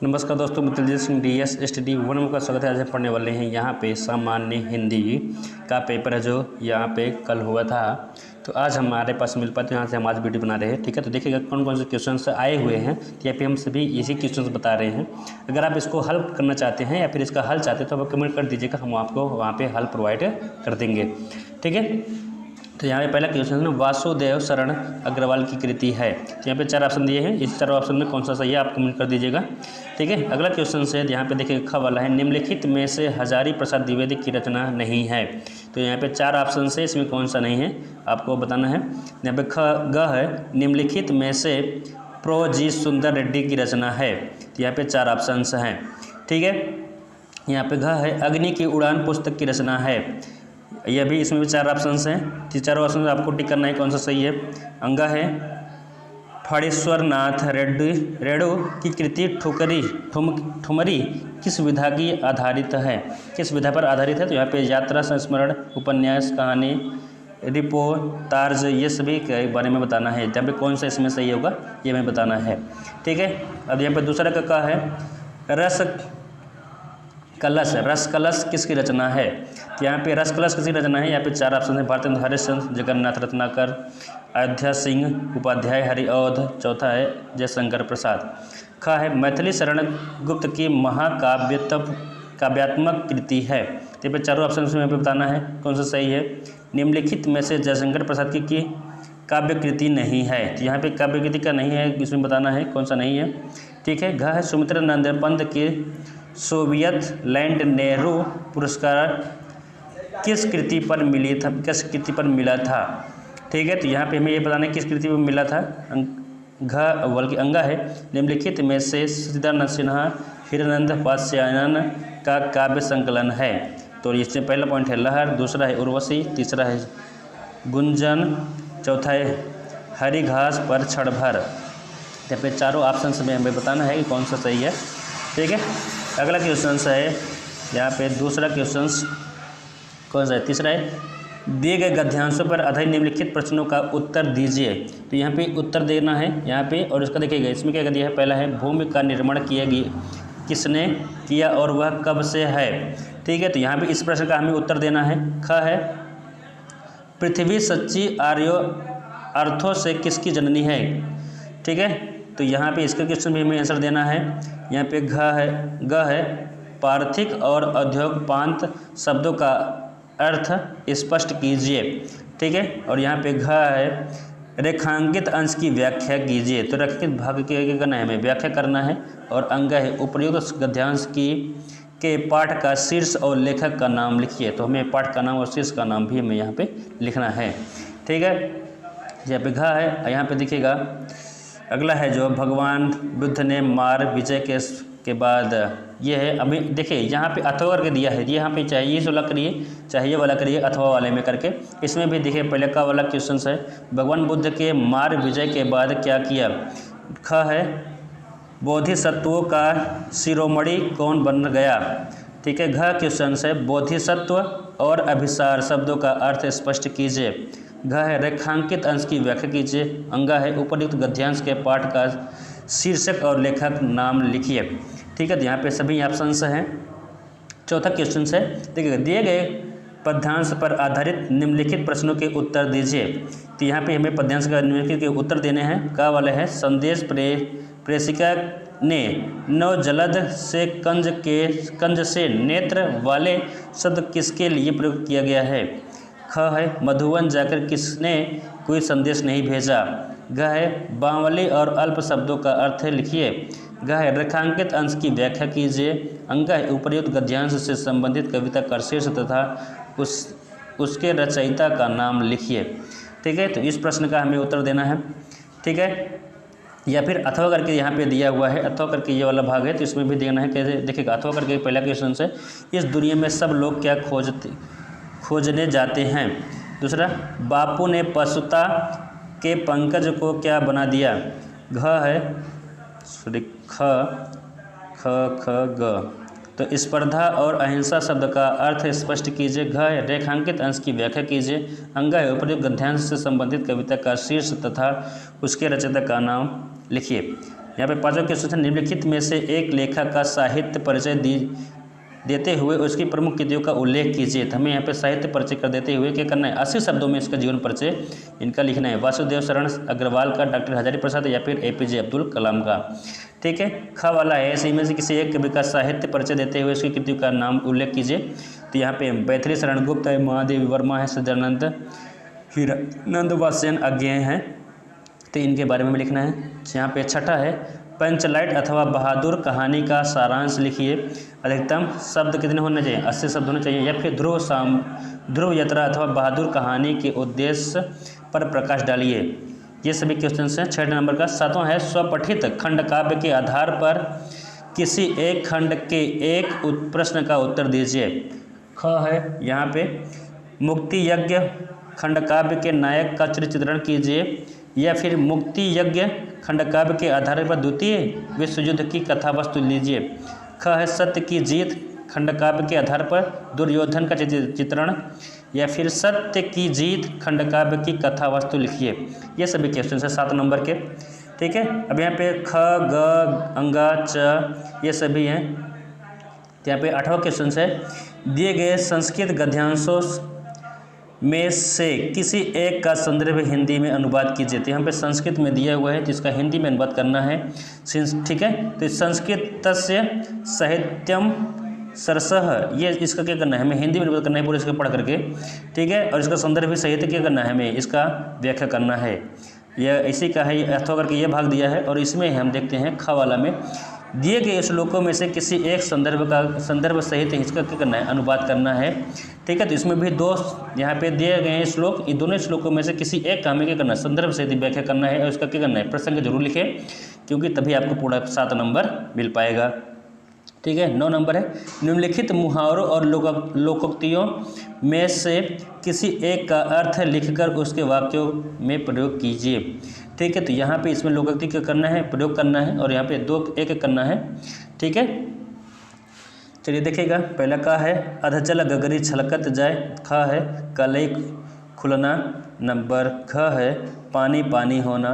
नमस्कार दोस्तों, मैं दिलजीत सिंह DS STD 1 का स्वागत है। आज हम पढ़ने वाले हैं यहाँ पे सामान्य हिंदी का पेपर है जो यहाँ पे कल हुआ था। तो आज हमारे पास मिल पाते हैं, यहाँ से हम आज वीडियो बना रहे हैं। ठीक है, तो देखिएगा कौन कौन से क्वेश्चन आए हुए हैं। तो यहाँ पे हम सभी इसी क्वेश्चन बता रहे हैं। अगर आप इसको हल करना चाहते हैं या फिर इसका हल चाहते हैं तो आप कमेंट कर दीजिएगा, हम आपको वहाँ पर हल प्रोवाइड कर देंगे। ठीक है, तो यहाँ पे पहला क्वेश्चन है वासुदेव शरण अग्रवाल की कृति है। तो यहाँ पे 4 ऑप्शन दिए हैं, इस 4 ऑप्शन में कौन सा सही है आप कमेंट कर दीजिएगा। ठीक है, अगला क्वेश्चन से यहाँ पे देखिए ख वाला है, निम्नलिखित में से हजारी प्रसाद द्विवेदी की रचना नहीं है। तो यहाँ पे 4 ऑप्शन से इसमें कौन सा नहीं है आपको बताना है। यहाँ पे ग है, निम्नलिखित में से प्रो जी सुंदर रेड्डी की रचना है। तो यहाँ पे 4 ऑप्शन हैं। ठीक है, यहाँ पे घ है, अग्नि की उड़ान पुस्तक की रचना है। यह भी, इसमें भी 4 ऑप्शन हैं। तो 4 ऑप्शन आपको टिक करना है कौन सा सही है। अंगा है, फणीश्वर नाथ रेड्डी की कृति ठुमरी किस विधा की आधारित है, किस विधा पर आधारित है। तो यहाँ पे यात्रा, संस्मरण, उपन्यास, कहानी, रिपोर्टाज, ये सभी के बारे में बताना है। यहाँ पे कौन सा इसमें सही होगा ये हमें बताना है। ठीक है, अब यहाँ पे दूसरा का है, रस कलश किसकी रचना है। तो यहाँ पे रस कलश किसकी रचना है। यहाँ पे 4 ऑप्शन है, भारतेंद्र हरिश्चंद्र, जगन्नाथ रत्नाकर, अयोध्या सिंह उपाध्याय, हरिऔध, चौथा है जयशंकर प्रसाद। ख है, मैथिली शरण गुप्त की काव्यात्मक कृति है। तो यहाँ पे 4 ऑप्शन में यहाँ पे बताना है कौन सा सही है। निम्नलिखित में से जयशंकर प्रसाद की काव्य कृति नहीं है। तो यहाँ पे काव्य कृति का नहीं है, इसमें बताना है कौन सा नहीं है। ठीक है, घ है, सुमित्रानंद पंत के सोवियत लैंड नेहरू पुरस्कार किस कृति पर मिला था। ठीक है, तो यहाँ पे हमें ये बताना है किस कृति पर मिला था। बल्कि अंगा है, निम्नलिखित में से सच्चिदानंद सिन्हा हिरानंद पास्यायन का काव्य संकलन है। तो इसमें पहला पॉइंट है लहर, दूसरा है उर्वशी, तीसरा है गुंजन, चौथा है हरी घास पर क्षण भर। यहाँ पे 4 ऑप्शन में हमें बताना है कि कौन सा सही है। ठीक है, अगला क्वेश्चन है यहाँ पे दूसरा क्वेश्चन कौन सा है, तीसरा है, दिए गए गद्यांशों पर आधारित निम्नलिखित प्रश्नों का उत्तर दीजिए। तो यहाँ पे उत्तर देना है यहाँ पे, और इसका देखिएगा इसमें क्या दिया है। पहला है, भूमि का निर्माण किसने किया और वह कब से है। ठीक है, तो यहाँ पे इस प्रश्न का हमें उत्तर देना है। ख है, पृथ्वी सच्ची अर्थों से किसकी जननी है। ठीक है, तो यहाँ पे इसका क्वेश्चन भी हमें आंसर देना है। यहाँ पे ग है, पार्थिक और औद्योगपांत शब्दों का अर्थ स्पष्ट कीजिए। ठीक है, और यहाँ पे घ है, रेखांकित अंश की व्याख्या कीजिए। तो रेखांकित भाग के करना है हमें व्याख्या करना है। और अंग है, उपयुक्त गद्यांश के पाठ का शीर्ष और लेखक का नाम लिखिए। तो हमें पाठ का नाम और शीर्ष का नाम भी हमें यहाँ पे लिखना है। ठीक है, यहाँ पे घ है, यहाँ पे देखिएगा अगला है जो भगवान बुद्ध ने मार विजय के बाद ये है। अभी देखिए यहाँ पे अथवा करके दिया है, यहाँ पे चाहे ये वाला करिए चाहे ये वाला करिए, अथवा वाले में करके। इसमें भी देखिए पहले का वाला क्वेश्चन है, भगवान बुद्ध के मार विजय के बाद क्या किया। ख है, बोधिसत्वों का शिरोमणि कौन बन गया। ठीक है, घ क्वेश्चन है, बोधिसत्व और अभिसार शब्दों का अर्थ स्पष्ट कीजिए। घ है, रेखांकित अंश की व्याख्या कीजिए। अंगा है, उपयुक्त गद्यांश के पाठ का शीर्षक और लेखक नाम लिखिए। ठीक है, तो यहाँ पे सभी ऑप्शन हैं। चौथा क्वेश्चन है, देखिए दिए गए पद्यांश पर आधारित निम्नलिखित प्रश्नों के उत्तर दीजिए। तो यहाँ पे हमें पद्यांश का निम्नलिखित के उत्तर देने हैं। का वाले है, संदेश प्रेषिका ने नवजलद से कंज से नेत्र वाले शब्द किसके लिए प्रयोग किया गया है। ख है, मधुवन जाकर किसने कोई संदेश नहीं भेजा। घ है, बावली और अल्प शब्दों का अर्थ लिखिए। घ है, रेखांकित अंश की व्याख्या कीजिए। अंग है, उपयुक्त गद्यांश से संबंधित कविता का शीर्ष तथा उसके रचयिता का नाम लिखिए। ठीक है, तो इस प्रश्न का हमें उत्तर देना है। ठीक है, या फिर अथवा करके यहाँ पे दिया हुआ है, अथवा करके ये वाला भाग है, तो इसमें भी देना है। कैसे देखिएगा, अथवा करके पहला क्वेश्चन है, इस दुनिया में सब लोग क्या खोजने जाते हैं। दूसरा, बापू ने पशुता के पंकज को क्या बना दिया। घ है, सॉरी ख ग, तो स्पर्धा और अहिंसा शब्द का अर्थ स्पष्ट कीजिए। घ है, रेखांकित अंश की व्याख्या कीजिए। अंग है, उपयुक्त गद्यांश से संबंधित कविता का शीर्ष तथा उसके रचयिता का नाम लिखिए। यहाँ पे पांचवा क्वेश्चन है, निम्नलिखित में से एक लेखक का साहित्य परिचय देते हुए उसकी प्रमुख कृतियों का उल्लेख कीजिए। तो हमें यहाँ पे साहित्य परिचय कर देते हुए क्या करना है, 80 शब्दों में इसका जीवन परिचय इनका लिखना है। वासुदेव शरण अग्रवाल का, डॉक्टर हजारी प्रसाद या फिर APJ अब्दुल कलाम का। ठीक है, ख वाला है, ऐसे में से किसी एक कवि का साहित्य परिचय देते हुए उसकी कृतियों का नाम उल्लेख कीजिए। तो यहाँ पे मैथिली शरण गुप्त है, महादेवी वर्मा है, सदानंद हीरानंद वात्स्ययन अज्ञेय हैं, तो इनके बारे में लिखना है। यहाँ पे छठा है, पंचलाइट अथवा बहादुर कहानी का सारांश लिखिए। अधिकतम शब्द कितने होने चाहिए, 80 शब्द होने चाहिए। या फिर ध्रुव यात्रा अथवा बहादुर कहानी के उद्देश्य पर प्रकाश डालिए। ये सभी क्वेश्चन हैं 6 नंबर का। सातवां है, स्वपठित खंड काव्य के आधार पर किसी एक खंड के एक प्रश्न का उत्तर दीजिए। ख है, यहाँ पे मुक्ति यज्ञ खंड काव्य के नायक का चित्रण कीजिए। या फिर मुक्ति यज्ञ खंड काव्य के आधार पर द्वितीय विश्व युद्ध की कथा वस्तु लीजिए। ख है, सत्य की जीत खंड काव्य के आधार पर दुर्योधन का चित्रण। या फिर सत्य की जीत खंड काव्य की कथा वस्तु लिखिए। ये सभी क्वेश्चन है 7 नंबर के। ठीक है, अब यहाँ पे ख ग अंगा च ये सभी हैं। तो यहाँ पे 8वां क्वेश्चन है, दिए गए संस्कृत गद्यांशों में से किसी एक का संदर्भ हिंदी में अनुवाद कीजिए। तो यहाँ पे संस्कृत में दिया हुआ है, तो इसका हिंदी में अनुवाद करना है। ठीक है, तो संस्कृतस्य साहित्यम सरसः, ये इसका क्या करना है, हमें हिंदी में अनुवाद करना है पूरे इसको पढ़ करके। ठीक है, और इसका संदर्भ साहित्य क्या करना है, हमें इसका व्याख्या करना है। यह इसी का है, अथवा करके ये भाग दिया है। और इसमें हम देखते हैं ख वाला में, दिए गए श्लोकों में से किसी एक संदर्भ सहित इसका क्या करना है, अनुवाद करना है। ठीक है, तो इसमें भी 2 यहाँ पे दिए गए हैं श्लोक, इन दोनों श्लोकों में से किसी एक का हमें क्या करना है, संदर्भ सहित व्याख्या करना है। और इसका क्या करना है, प्रसंग जरूर लिखें, क्योंकि तभी आपको पूरा 7 नंबर मिल पाएगा। ठीक है, 9 नंबर है, निम्नलिखित मुहावरों और लोकोक्तियों में से किसी एक का अर्थ लिखकर उसके वाक्यों में प्रयोग कीजिए। ठीक है, तो यहाँ पे इसमें लोकोक्ति क्या करना है, प्रयोग करना है। और यहाँ पे 2 एक करना है। ठीक है, चलिए देखिएगा। पहला का है, अधचल गगरी छलकत जाए। ख है, कलई खुलना। नंबर घ है, पानी पानी होना।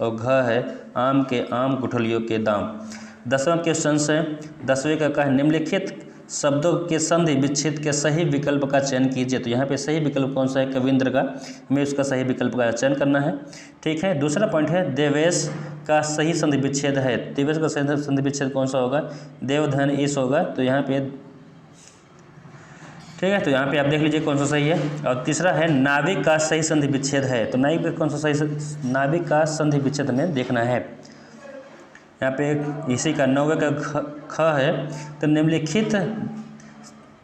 और घ है, आम के आम गुठलियों के दाम। 10वां क्वेश्चन है, 10वें का है, निम्नलिखित शब्दों के संधि विच्छेद के सही विकल्प का चयन कीजिए। तो यहाँ पे सही विकल्प कौन सा है, कविंद्र का, हमें उसका सही विकल्प का चयन करना है। ठीक है, दूसरा पॉइंट है, देवेश का सही संधि विच्छेद है। देवेश का सही संधि विच्छेद कौन सा होगा, देवधन ईश होगा। तो यहाँ पे ठीक है, तो यहाँ पे आप देख लीजिए कौन सा सही है। और तीसरा है, नाविक का सही संधि विच्छेद है। तो नाविक का कौन सा सही, नाविक का संधि विच्छेद हमें देखना है। यहाँ पे इसी का 9वें का ख है, तो निम्नलिखित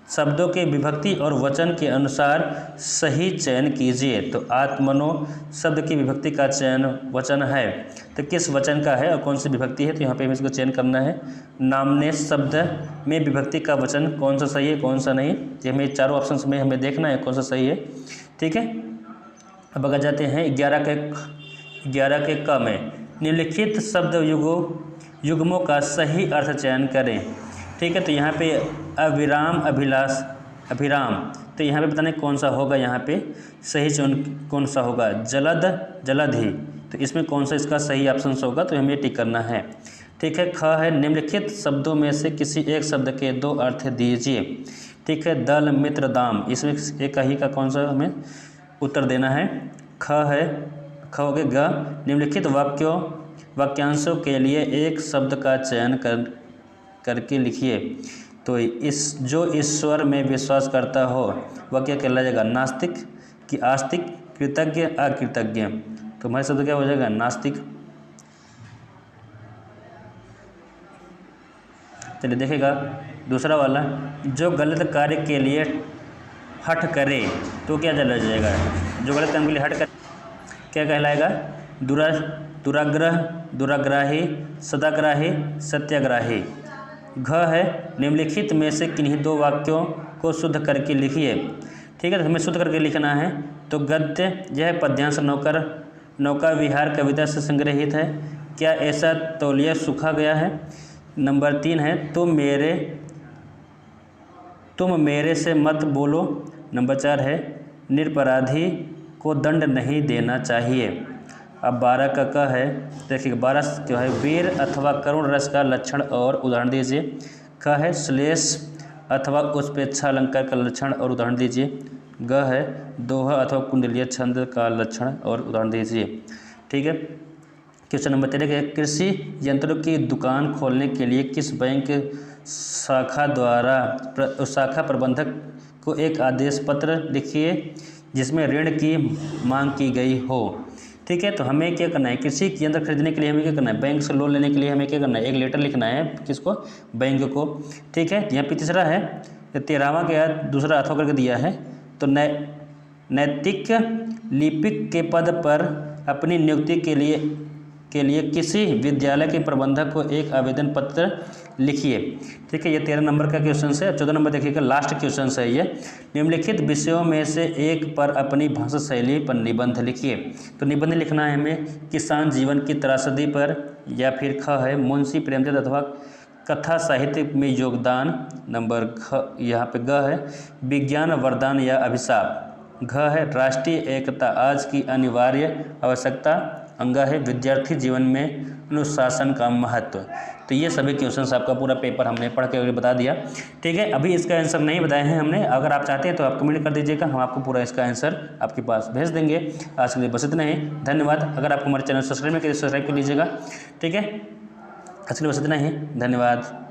शब्दों के विभक्ति और वचन के अनुसार सही चयन कीजिए। तो आत्मनो शब्द की विभक्ति का चयन वचन है, तो किस वचन का है और कौन सी विभक्ति है, तो यहाँ पे हमें इसको चयन करना है। नामने शब्द में विभक्ति का वचन कौन सा सही है, कौन सा नहीं, ये हमें चारों ऑप्शन में हमें देखना है कौन सा सही है। ठीक है, अब अगर जाते हैं 11 के क में, निम्नलिखित शब्द युग्मों का सही अर्थ चयन करें। ठीक है, तो यहाँ पे अविराम, अभिलाष, अभिराम, तो यहाँ पे बताने कौन सा होगा, यहाँ पे सही चयन कौन सा होगा, जलद, जलधि, तो इसमें कौन सा इसका सही ऑप्शन होगा, तो हमें टिक करना है। ठीक है, ख है, निम्नलिखित शब्दों में से किसी एक शब्द के 2 अर्थ दीजिए। ठीक है, दल, मित्र, दाम, इसमें एक ही का कौन सा हमें उत्तर देना है। ख है, ख हो गया। ग, निम्नलिखित वाक्यांशों के लिए एक शब्द का चयन करके लिखिए। तो जो ईश्वर में विश्वास करता हो वह क्या कहलाएगा, नास्तिक कि आस्तिक, कृतज्ञ, अकृतज्ञ। तो हमारे शब्द क्या हो जाएगा, नास्तिक। चलिए देखेगा दूसरा वाला, जो गलत कार्य के लिए हठ करे तो क्या चला जाएगा, जो गलत काम के लिए हठ करे क्या कहलाएगा, दुराग्रह, दुराग्राही, सदाग्राही, सत्याग्राही। घ है, निम्नलिखित में से किन्हीं 2 वाक्यों को शुद्ध करके लिखिए। ठीक है, तो हमें शुद्ध करके लिखना है। तो गद्य, यह पद्यांश नौका विहार कविता से संग्रहित है। क्या ऐसा तौलिया सूखा गया है। नंबर 3 है, तुम मेरे से मत बोलो। नंबर 4 है, निरपराधी को दंड नहीं देना चाहिए। अब 12 का क है, देखिए 12 जो है वीर अथवा करुण रस का लक्षण और उदाहरण दीजिए। ख है श्लेष अथवा उत्प्रेक्षा अलंकार का लक्षण और उदाहरण दीजिए। ग है दोहा अथवा कुंडलीय छंद का लक्षण और उदाहरण दीजिए। ठीक है। क्वेश्चन नंबर 13 है, कृषि यंत्रों की दुकान खोलने के लिए किस बैंक शाखा द्वारा शाखा प्रबंधक को एक आदेश पत्र लिखिए जिसमें ऋण की मांग की गई हो। ठीक है, तो हमें क्या करना है, कृषि यंत्र खरीदने के लिए हमें क्या करना है, बैंक से लोन लेने के लिए हमें क्या करना है, एक लेटर लिखना है किसको, बैंक को। ठीक है, यहाँ पे तीसरा है 13वां के बाद दूसरा अथवा करके दिया है, तो नैतिक लिपिक के पद पर अपनी नियुक्ति के लिए किसी विद्यालय के प्रबंधक को एक आवेदन पत्र लिखिए। ठीक है, ये 13 नंबर का क्वेश्चन है। 14 नंबर देखिएगा, लास्ट क्वेश्चन है ये, निम्नलिखित विषयों में से एक पर अपनी भाषा शैली पर निबंध लिखिए। तो निबंध लिखना है हमें किसान जीवन की त्रासदी पर, या फिर ख है मुंशी प्रेमचंद अथवा कथा साहित्य में योगदान। नंबर ख यहाँ पे ग है विज्ञान वरदान या अभिशाप। घ है राष्ट्रीय एकता आज की अनिवार्य आवश्यकता। अंगा है विद्यार्थी जीवन में अनुशासन का महत्व। तो ये सभी क्वेश्चंस आपका पूरा पेपर हमने पढ़ के बता दिया। ठीक है, अभी इसका आंसर नहीं बताए हैं हमने, अगर आप चाहते हैं तो आप कमेंट कर दीजिएगा, हम आपको पूरा इसका आंसर आपके पास भेज देंगे। आज के लिए बस इतना ही, धन्यवाद। अगर आपको हमारे चैनल सब्सक्राइब नहीं करिए सब्सक्राइब कर लीजिएगा। ठीक है, आज के लिए बस इतना ही, धन्यवाद।